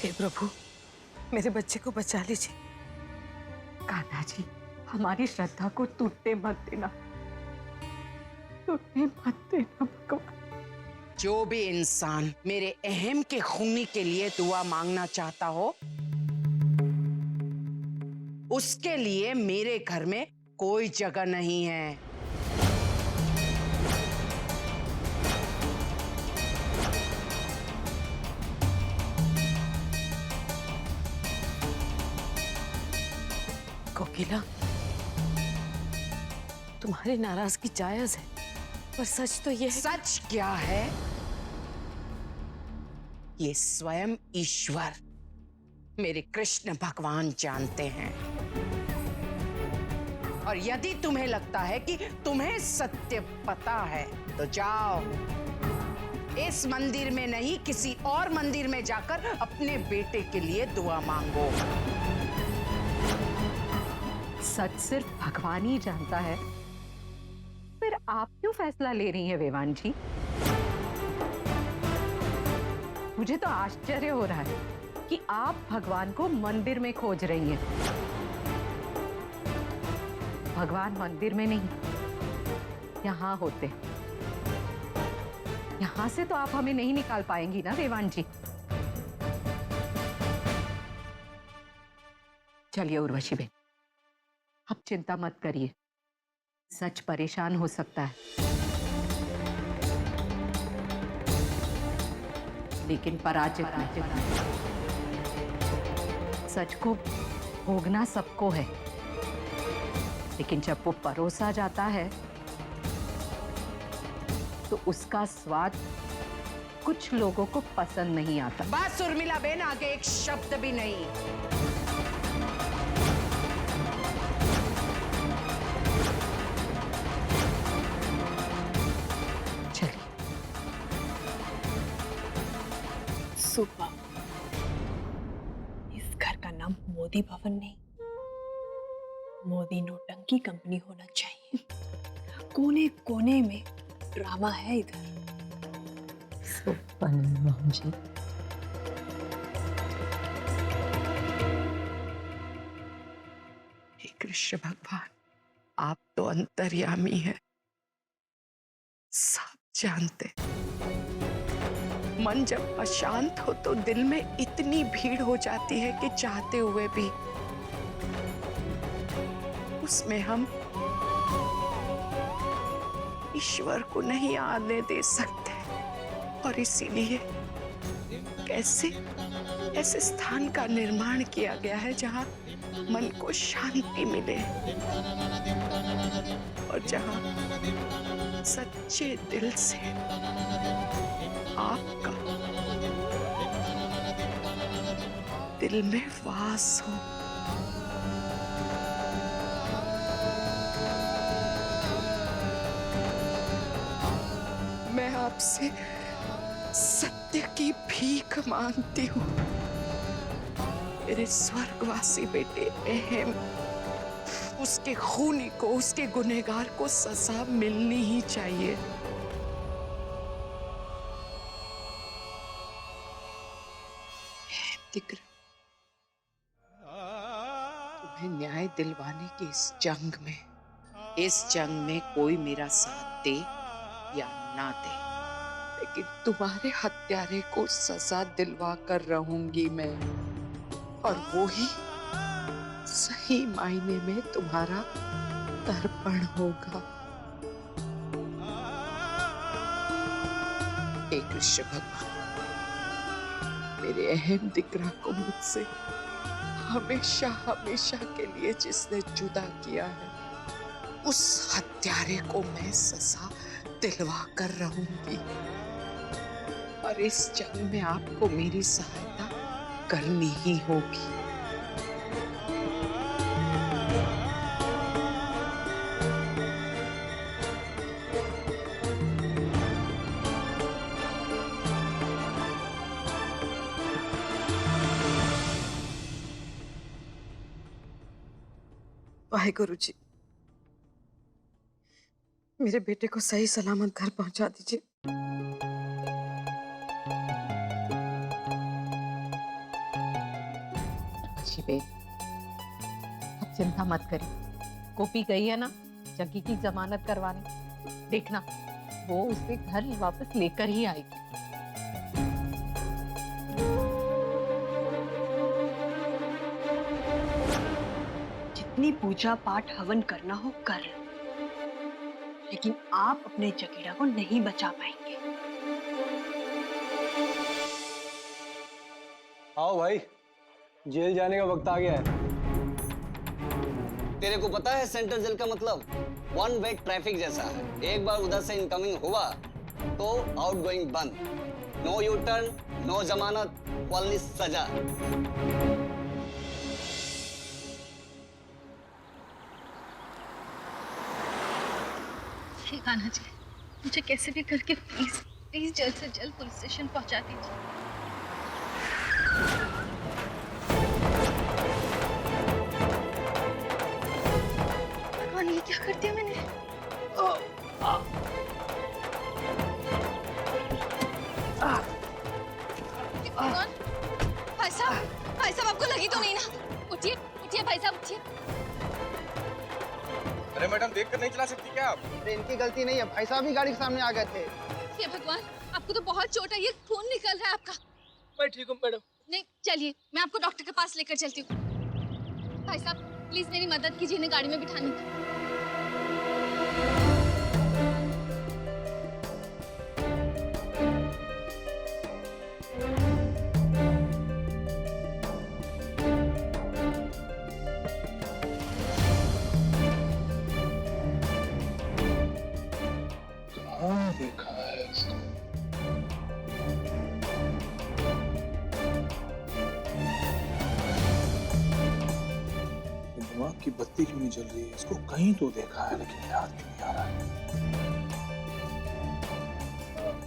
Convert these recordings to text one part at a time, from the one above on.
हे प्रभु, मेरे बच्चे को बचा लीजिए। कान्हा जी, हमारी श्रद्धा को टूटने मत देना, टूटने मत देना भगवान। जो भी इंसान मेरे अहम के खूनी के लिए दुआ मांगना चाहता हो, उसके लिए मेरे घर में कोई जगह नहीं है। कोकिला, तुम्हारी नाराजगी जायज है, पर सच तो ये है। सच क्या है? ये स्वयं ईश्वर मेरे कृष्ण भगवान जानते हैं। और यदि तुम्हें लगता है कि तुम्हें सत्य पता है, तो जाओ इस मंदिर में नहीं, किसी और मंदिर में जाकर अपने बेटे के लिए दुआ मांगो। सच सिर्फ भगवान ही जानता है, फिर आप क्यों फैसला ले रही हैं वेवान जी? मुझे तो आश्चर्य हो रहा है कि आप भगवान को मंदिर में खोज रही हैं। भगवान मंदिर में नहीं, यहाँ होते। यहाँ से तो आप हमें नहीं निकाल पाएंगी ना वेवान जी। चलिए उर्वशी बेन, अब चिंता मत करिए। सच परेशान हो सकता है, लेकिन पराजित नहीं। सच को भोगना सबको है, लेकिन जब वो परोसा जाता है तो उसका स्वाद कुछ लोगों को पसंद नहीं आता। बस उर्मिला बेन, आगे एक शब्द भी नहीं। चलिए। सुबह इस घर का नाम मोदी भवन नहीं, मोदी नोटंकी कंपनी होना चाहिए। कोने कोने में ड्रामा है इधर। जी, हे कृष्ण भगवान, आप तो अंतर्यामी हैं, सब जानते। मन जब अशांत हो तो दिल में इतनी भीड़ हो जाती है कि चाहते हुए भी उसमें हम ईश्वर को नहीं आने दे सकते। और इसीलिए कैसे ऐसे स्थान का निर्माण किया गया है जहां मन को शांति मिले और जहां सच्चे दिल से आपका दिल में वास हो। मैं आपसे सत्य की भीख मांगती हूँ। मेरे स्वर्गवासी बेटे अहम, उसके खूनी को, उसके गुनहगार को सजा मिलनी ही चाहिए। दिक्र, तुम्हें न्याय दिलवाने की इस जंग में कोई मेरा साथ दे या ना दे, लेकिन तुम्हारे हत्यारे को सजा दिलवा कर रहूंगी मैं। और वो ही सही मायने में तुम्हारा तर्पण होगा। हे कृष्ण भगवान, मेरे अहम दिकरा को मुझसे हमेशा हमेशा के लिए जिसने जुदा किया है, उस हत्यारे को मैं सजा दिलवा कर रहूंगी। और इस जंग में आपको मेरी सहायता करनी ही होगी। वाहेगुरु जी, मेरे बेटे को सही सलामत घर पहुंचा दीजिए। जी बेन, आप चिंता मत करिए। गोपी गई है ना जग्गी की जमानत करवाने, देखना वो उसे घर वापस लेकर ही आएगी। जितनी पूजा पाठ हवन करना हो कर लो, लेकिन आप अपने जगीरा को नहीं बचा पाएंगे। आओ भाई, जेल जाने का वक्त आ गया है। तेरे को पता है सेंट्रल जेल का मतलब वन वे ट्रैफिक जैसा है। एक बार उधर से इनकमिंग हुआ तो आउटगोइंग बंद। नो यू टर्न, नो जमानत, ओनली सजा। ठिकाना जी, मुझे कैसे भी करके प्लीज प्लीज जल्द से जल्द पुलिस स्टेशन पहुंचा दीजिए। भगवान, ये क्या कर दिया मैंने? भगवान, भाई साहब आपको लगी तो नहीं ना? उठिए उठिए भाई साहब, उठिए। अरे मैडम, देख कर नहीं चला सकती क्या आप? अरे इनकी गलती नहीं है, भाई साहब ही गाड़ी के सामने आ गए थे। ये भगवान, आपको तो बहुत चोट है, ये खून निकल रहा है आपका। मैं ठीक हूँ मैडम। नहीं, चलिए मैं आपको डॉक्टर के पास लेकर चलती हूँ। भाई साहब प्लीज मेरी मदद कीजिए, इन्हें गाड़ी में बिठाने की। हाँ, देखा है इसको। दिमाग की बत्ती क्यों नहीं जल रही है? इसको कहीं तो देखा है लेकिन याद क्यों नहीं आ रहा है?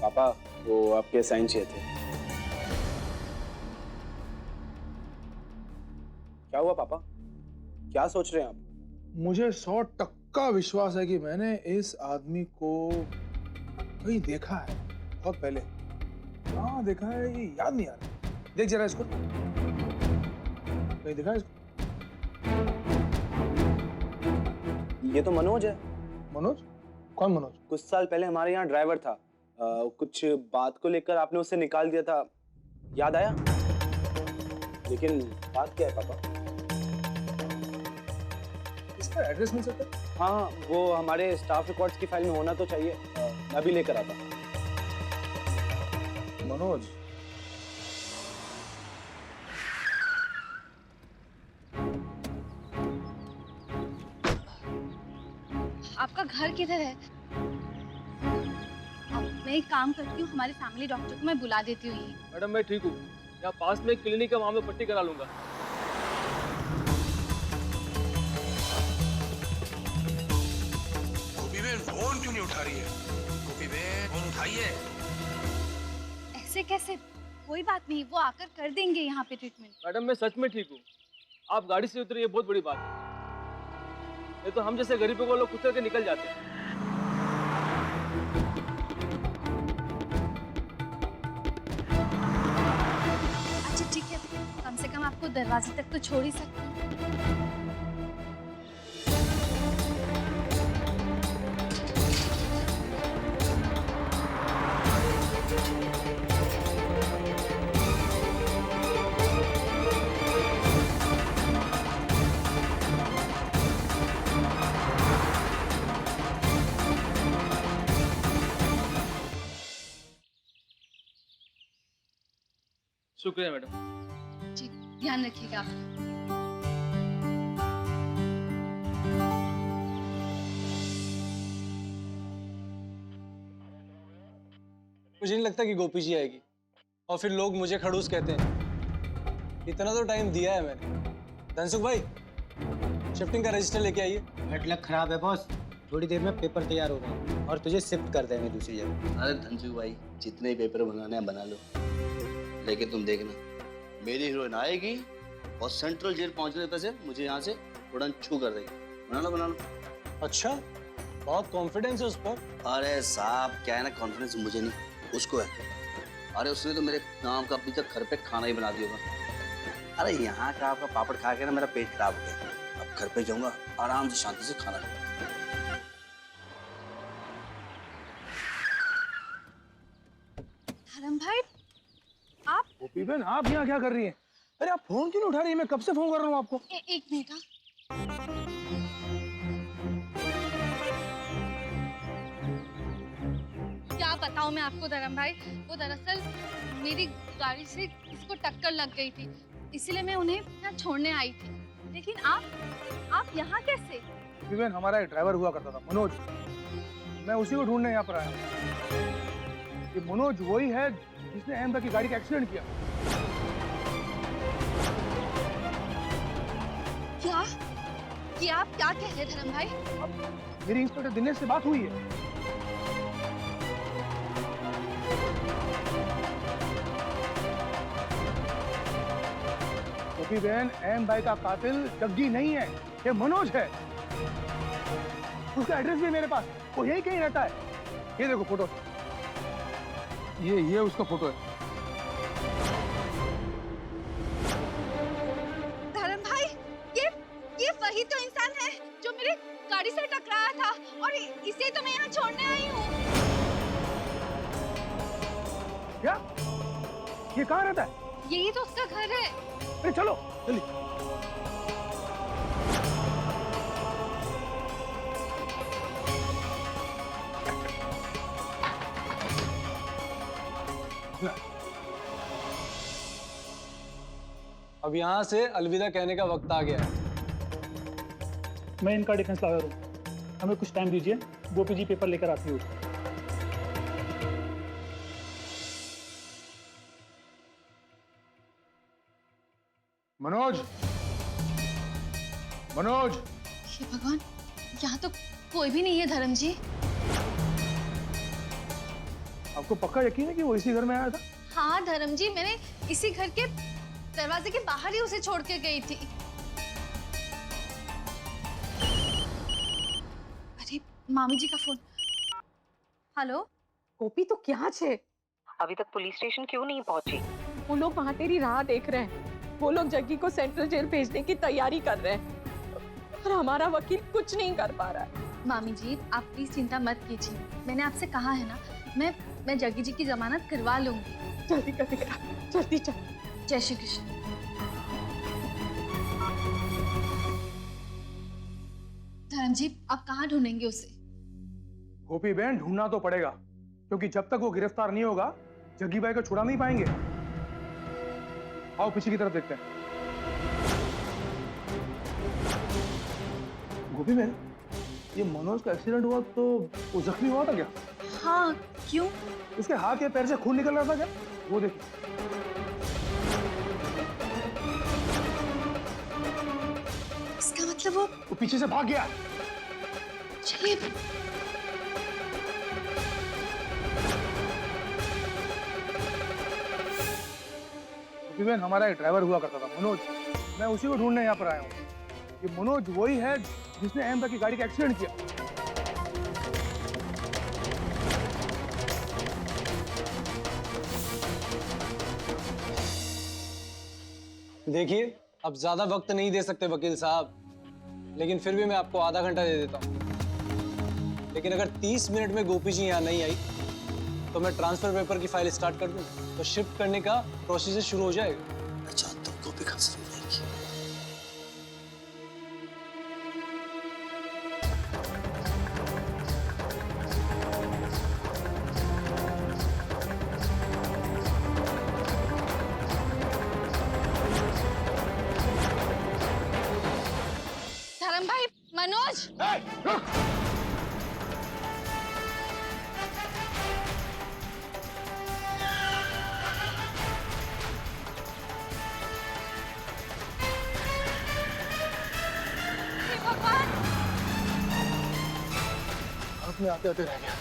पापा, वो आपके साइन चाहिए थे। क्या हुआ पापा? क्या सोच रहे हैं आप? मुझे 100% विश्वास है कि मैंने इस आदमी को कहीं देखा है, बहुत पहले। हाँ देखा है, ये याद नहीं आ रहा। देख जरा इसको, कहीं देखा है इसको? ये तो मनोज है। मनोज? कौन मनोज? कुछ साल पहले हमारे यहाँ ड्राइवर था। कुछ बात को लेकर आपने उसे निकाल दिया था, याद आया? लेकिन बात क्या है पापा? इसका एड्रेस मिल सकता है? हाँ, वो हमारे स्टाफ रिकॉर्ड्स की फाइल में होना तो चाहिए। मैं भी लेकर आता। मनोज? आपका घर किधर है? मैं एक काम करती हूँ, हमारे फैमिली डॉक्टर को मैं बुला देती हूँ। मैडम मैं ठीक हूँ, यहाँ पास में एक क्लिनिक है, वहाँ में पट्टी करा लूंगा। गोपी बहन फोन क्यों नहीं उठा रही है? गोपी बहन फोन उठाइए। ऐसे कैसे? कोई बात नहीं, वो आकर कर देंगे यहाँ पे ट्रीटमेंट। मैडम मैं सच में ठीक हूँ, आप गाड़ी से उतरे, ये बहुत बड़ी बात है। ये तो हम जैसे गरीबों को लोग कुचल के निकल जाते हैं। अच्छा ठीक है, कम से कम आपको दरवाजे तक तो छोड़ ही सकती हूँ। शुक्रिया मैडम। जी, ध्यान रखिएगा आप। मुझे नहीं लगता कि गोपी जी आएगी, और फिर लोग मुझे खड़ूस कहते हैं। इतना तो टाइम दिया है मैंने। धनसुख भाई, शिफ्टिंग का रजिस्टर लेके आइए। हेड लक खराब है बॉस, थोड़ी देर में पेपर तैयार हो रहे हैं और तुझे शिफ्ट कर देंगे दूसरी जगह। अरे धनसुख भाई, जितने पेपर बनाने हैं बना लो, लेकिन तुम देखना मेरी हीरोइन आएगी और सेंट्रल जेल पहुंचने से मुझे यहाँ से तुरंत छू कर देगी। बना लो बना लो। अच्छा, बहुत कॉन्फिडेंस है उस पर। अरे साहब, क्या है ना, कॉन्फिडेंस मुझे नहीं उसको है। अरे उसने तो मेरे नाम का अभी तक घर पे खाना ही बना दिया होगा। अरे यहाँ का आपका पापड़ खा के ना मेरा पेट खराब हो गया। अब घर पे जाऊंगा, आराम से शांति से खाना खाऊंगा। धर्म भाई, आप गोपी बहन, आप यहाँ क्या कर रही हैं? अरे आप फोन क्यों नहीं उठा रही हैं? मैं कब से फोन कर रहा हूँ आपको। एक मिनट। क्या बताऊं मैं आपको धर्म भाई, वो दरअसल मेरी गाड़ी से इसको टक्कर लग गई थी, इसीलिए मैं उन्हें यहाँ छोड़ने आई थी। लेकिन आप यहाँ कैसे? गोपी बहन, हमारा एक ड्राइवर हुआ करता था मनोज, मैं उसी को ढूंढने यहाँ पर आया हूँ। ये मनोज वही है जिसने अहमदा की गाड़ी का एक्सीडेंट किया। क्या? ये आप क्या कह रहे हैं धर्म भाई? मेरी इंस्पेक्टर दिनेश से बात हुई है। गोपी बहन, अहम भाई का कातिल जग्गी नहीं है, ये मनोज है। उसका एड्रेस भी है मेरे पास, वो यही कहीं रहता है। ये देखो फोटो, ये उसका फोटो है। धर्म भाई, ये वही तो इंसान है जो मेरे गाड़ी से टकराया था, और इसे तो मैं यहाँ छोड़ने आई हूँ। क्या? ये कहाँ रहता है? यही तो उसका घर है। अरे चलो जल्दी। अब यहाँ से अलविदा कहने का वक्त आ गया है। मैं इनका डिफेंस लॉयर हूँ, हमें कुछ टाइम दीजिए, गोपी जी पेपर लेकर आती हूँ। मनोज, मनोज। हे भगवान, यहाँ तो कोई भी नहीं है धर्म जी। आपको पक्का यकीन है कि वो इसी घर में आया था? हाँ धर्म जी, मैंने इसी घर के दरवाजे के बाहर ही उसे छोड़ के गई थी। अरे मामी जी का फोन। हेलो गोपी, तो क्या छे? अभी तक पुलिस स्टेशन क्यों नहीं पहुंची? वो लोग वहाँ तेरी राह देख रहे हैं। वो लोग जग्गी को सेंट्रल जेल भेजने की तैयारी कर रहे हैं, और हमारा वकील कुछ नहीं कर पा रहा है। मामी जी, आप प्लीज चिंता मत कीजिए, मैंने आपसे कहा है ना, मैं जग्गी जी की जमानत करवा लूंगी। जल्दी कर, जल्दी चल। जय श्री कृष्ण। धर्म जी, आप कहाँ ढूंढेंगे उसे? गोपी बहन, ढूंढना तो पड़ेगा, क्योंकि जब तक वो गिरफ्तार नहीं होगा जग्गी भाई को छुड़ा नहीं पाएंगे। आओ पीछे की तरफ देखते हैं। गोपी बहन, ये मनोज का एक्सीडेंट हुआ तो वो जख्मी हुआ था क्या? हाँ, क्यों? उसके हाथ या पैर से खून निकल रहा था क्या? वो देखिए। इसका मतलब वो पीछे से भाग गया। चलिए। गोपी बहन, हमारा एक ड्राइवर हुआ करता था मनोज, मैं उसी को ढूंढने यहाँ पर आया हूँ। ये मनोज वही है जिसने अहमदा की गाड़ी का एक्सीडेंट किया। देखिए, अब ज्यादा वक्त नहीं दे सकते वकील साहब, लेकिन फिर भी मैं आपको आधा घंटा दे देता हूँ। लेकिन अगर 30 मिनट में गोपी जी यहाँ नहीं आई तो मैं ट्रांसफर पेपर की फाइल स्टार्ट कर दूँ, तो शिफ्ट करने का प्रोसीजर शुरू हो जाएगा। मैं चाहता हूँ गोपी कहाँ से मिल जाएगी। धर्म भाई, मनोज। में आते आते रह गया।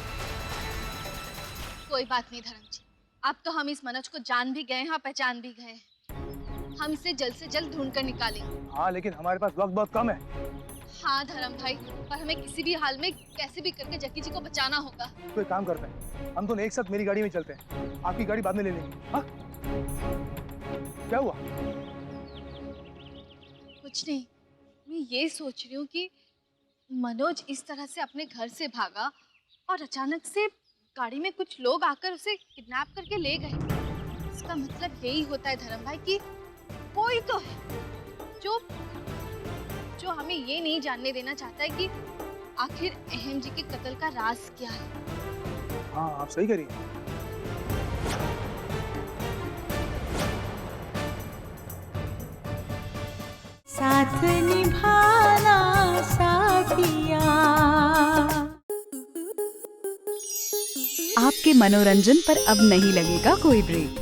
कोई बात नहीं धर्म जी, अब तो हम इस मनोज को जान भी गए हैं, पहचान भी गए हैं। हम इसे जल्द से जल्द ढूंढ कर निकालेंगे। हाँ, लेकिन हमारे पास वक्त बहुत कम है। हाँ धर्म भाई, पर हमें किसी भी हाल में कैसे भी करके जग्गी जी को बचाना होगा। तो एक काम करते हैं, हम दोनों एक साथ मेरी गाड़ी में चलते हैं, आपकी गाड़ी बाद में ले लेंगे। हाँ? क्या हुआ? कुछ नहीं, मैं ये सोच रही हूँ कि मनोज इस तरह से अपने घर से भागा और अचानक से गाड़ी में कुछ लोग आकर उसे किडनैप करके ले गए। इसका मतलब यही होता है धर्म भाई कि कोई तो है जो हमें ये नहीं जानने देना चाहता है कि आखिर अहम जी के कत्ल का राज क्या है। हाँ आप सही करिए। साथ निभाना साथिया। आपके मनोरंजन पर अब नहीं लगेगा कोई ब्रेक।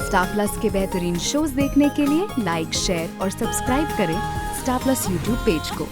स्टार प्लस के बेहतरीन शोज देखने के लिए लाइक, शेयर और सब्सक्राइब करें स्टार प्लस यूट्यूब पेज को।